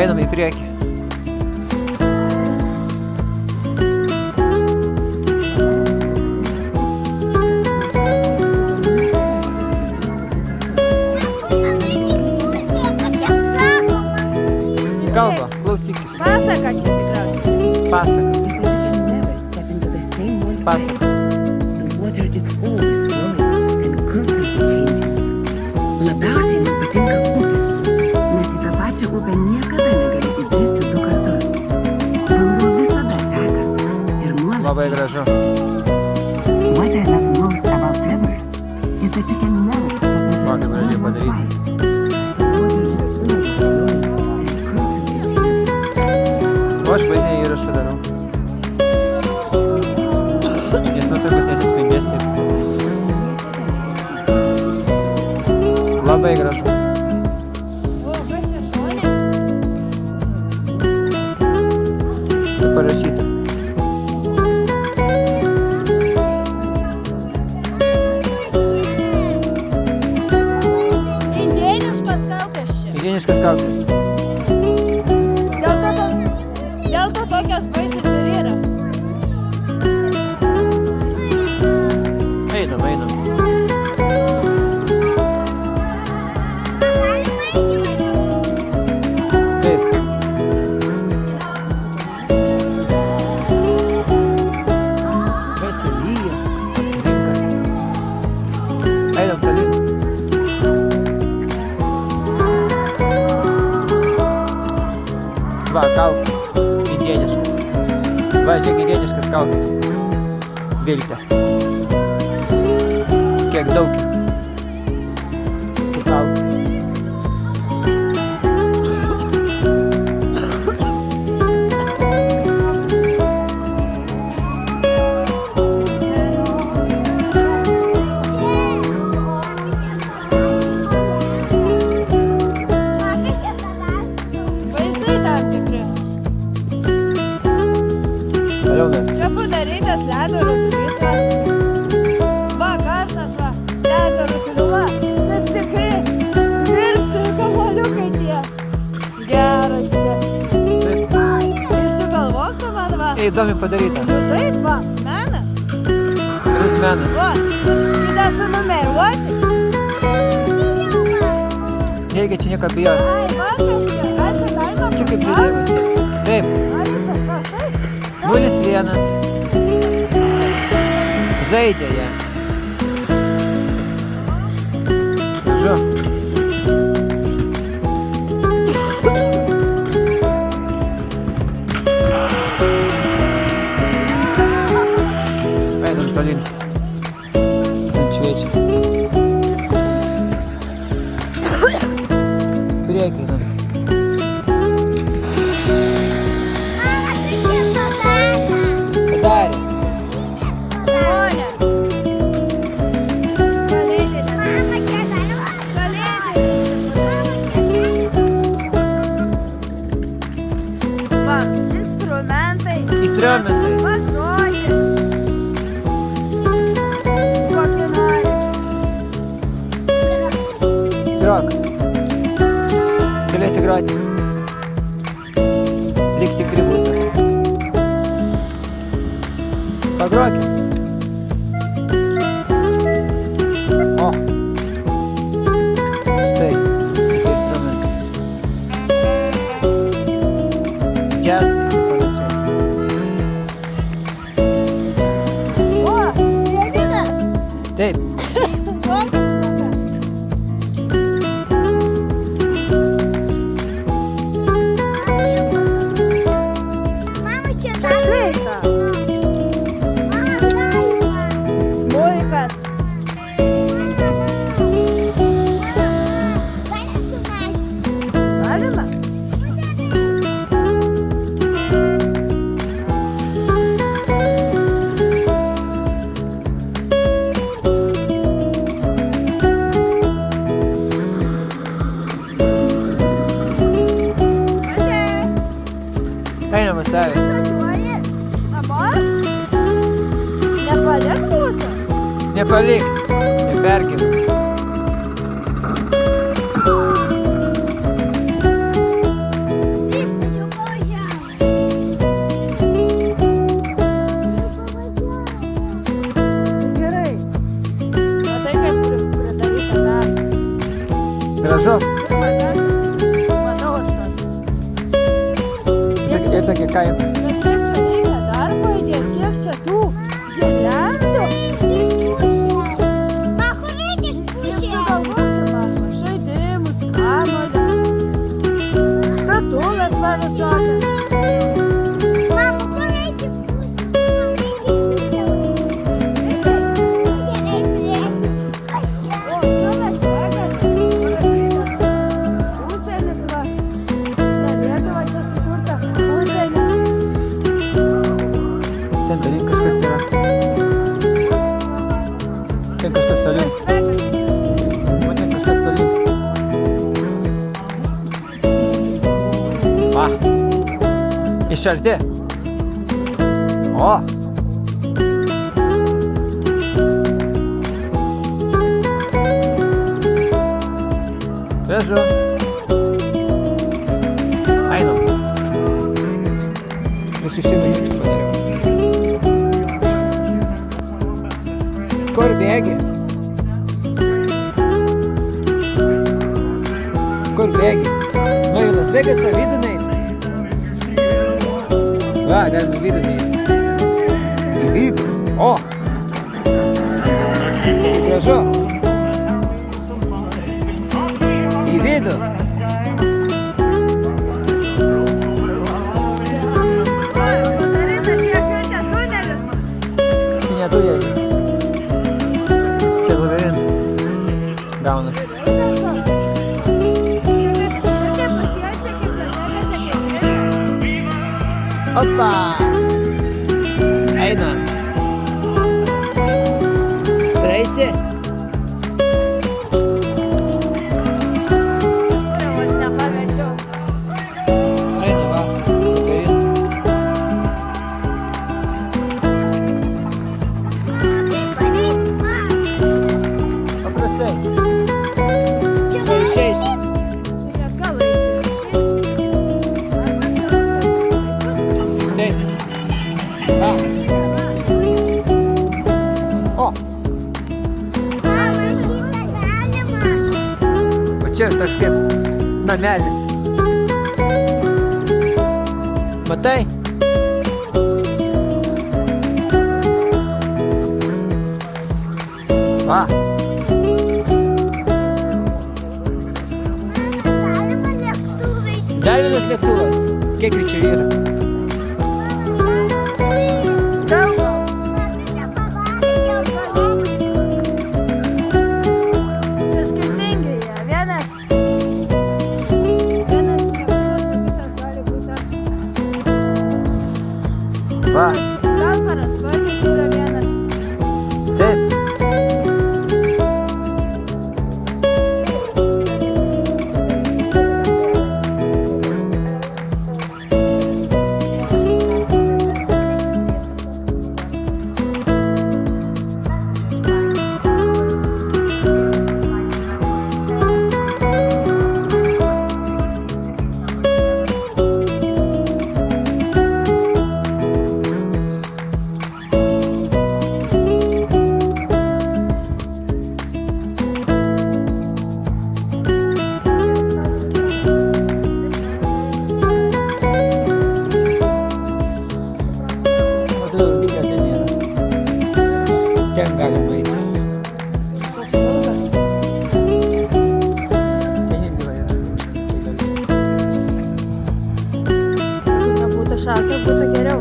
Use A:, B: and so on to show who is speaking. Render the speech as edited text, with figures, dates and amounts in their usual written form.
A: Einam į priekį. Kalba, klausykis.
B: Pasaka čia tikriausiai.
A: Pasaka.
C: Because you can never step into the same one place.
A: Pasaka.
C: The water is always flowing and constantly changing. Labiausiai man patinka upės, nes į tą pačią upę niekada negali įbristi 2 kartus. Vanduo visada teka ir nuolat.
A: Labai gražu.
C: What I love most about rivers is that you can never step into
A: Kokį
C: the
A: gražiai
C: same one
A: padaryti.
C: place. The water is always flowing and constantly changing.
A: O aš vaizdinį įrašą darau. Jis nuotraukos nesispindės taip. Labai gražu.
B: O, kas čia šonė?
A: Tai parašyta.
B: Indėniškos kaukės čia.
A: Higieniškas kaukės.
B: Dėl to tokios baisios ir yra.
A: Einam, einam. Taip. Bet čia lyja. Einam tolyn. Va, kaukės. Higieniškas. Va, žiūrėk, higieniškas kaukės. Vilkė. Kiek daug tų kaukių.
B: Vaizdai tam tikri.
A: Toliau mes.
B: Čia padarytas ledo rutulys. Va, garsas, va. Ledo rutulių, va. Taip tikri. Virpsi kamuoliukai tie. Geras čia.
A: Taip.
B: Išsigalvok tu man, va.
A: Įdomi padaryta.
B: Nu taip, va. Menas.
A: Plius menas.
B: Va. Įda sunumeruoti.
A: Reikia čia nieko bijoti.
B: Ai, va, kas čia. Gal čia galima
A: Čia kaip
B: paspausti?
A: žaidėjas. Taip.
B: Marytas, va, taip.
A: 0-1. Žaidžia jie. Gražu. Einam tolyn. Šviečia. Priekį einam. Padarė.
B: Žmonės. Va, instrumentai.
A: Instrumentai.
B: Va, groji. Kokį nori.
A: Grok. Galėsi groti. Lyg tikri būtų. Pagrokim. O. Štai. Tokie instrumentai. Jazz. Panašiai.
B: O, pianinas.
A: Taip.
B: Kokias. Čia fleita. Smuikas. Galima?
A: Einam stavės.
B: Važiuoji namo? Nepalik mūsų?
A: Nepaliks. Neperkim. Gražu.
B: Pirmą kartą matau aš tokius.
A: Ir tokia kaina.
B: Bet kiek čia reikia darbo įdėti, kiek čia tų girliandų. Ir sugalvoti man žaidimus, kamuolius, statulas man visokias. O, Las Vegas, užsienis va. Ne Lietuva čia sukurta, užsienis.
A: Ten tolyn kažkas yra. Ten kažkas tolyn.
B: Las Vegas.
A: O ten kažkas tolyn. Va. Iš arti. O. Gražu. Einam. Už 6 minučių padariau. Kur bėgi? Kur bėgi? Nori į Las Vegasą vidų nueiti? Va, galime vidų nueiti. Į vidų. O! Gražu. Į vidų.
B: Oi, Katarina, kiek reikia tunelius?
A: Čia ne tunelis. Čia labirintas. Gaunasi. Opa! Einam. Praeisi? Eina, va. Labirintas. Paprastai. Čia išeisi. Taip. Va. O. O čia toks kaip namelis. Matai? Va. Dar vienas lėktuvas. Kiek jų čia yra? Va.
B: Kalparas, vardas yra vienas.
A: Taip. Matau, didelio ten nėra. Ten galima eiti.
B: Koks ilgas.
A: Ten irgi va yra.
B: Nebūtų šalta, būtų geriau.